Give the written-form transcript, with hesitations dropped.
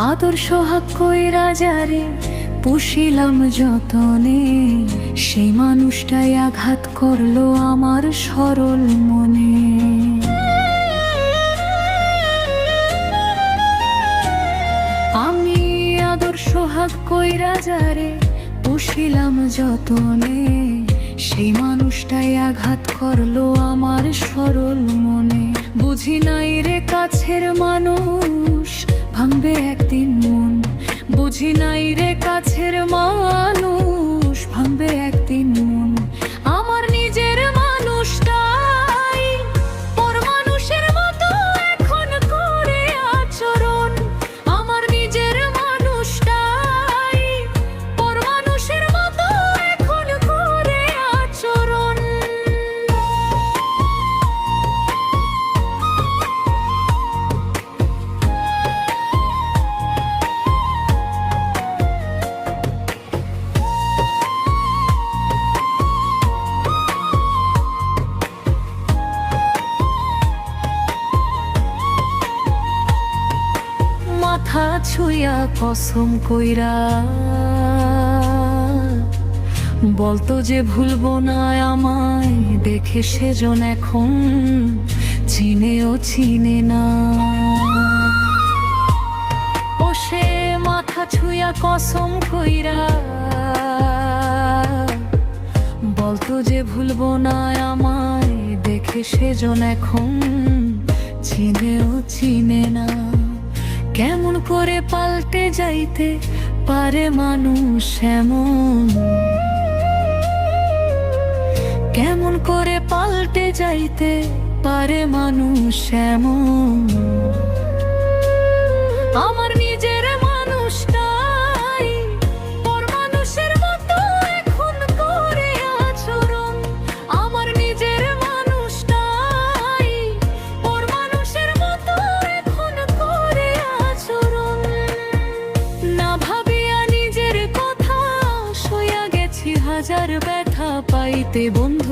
আদর্শ হাক কইরা যারে পুষিলাম যতনে, সেই মানুষটাই আঘাত করলো আমার সরল মনে। আমি আদর্শ হাক কইরা যারে পুষিলাম যতনে, সেই মানুষটাই আঘাত করলো আমার সরল মনে। বুঝি নাই রে কাছের মানুষ ভাঙবে একদিন মন, বুঝি নাই রে কাছের মানুষ ভাঙবে একদিন মন। আমার নিজের মানুষটাই পর মানুষের মতো এখন করে আচরণ, আমার নিজের মানুষটাই পর মানুষের মতো এখন করে আচরণ। মাথা ছুঁয়া কসম কইরা বলতো যে ভুলবো না আমায়, দেখে সেজন এখন চিনেও চিনে না। ও সে মাথা ছুঁয়া কসম কইরা বলতো যে ভুলবো না আমায়, দেখে সেজন এখন চিনেও চিনে না। কেমন করে পাল্টে যাইতে পারে মানুষ এমন, কেমন করে পাল্টে যাইতে পারে মানুষ এমন। আমার নিজের মানুষটাই পর মানুষের মতো এখন করে আচরণ, আমার নিজের মানুষটাই পর মানুষের মতো এখন করে আচরণ। না ভাবিয়া নিজের কথা সইয়া গেছি হাজার ব্যথা পাইতে বন্ধু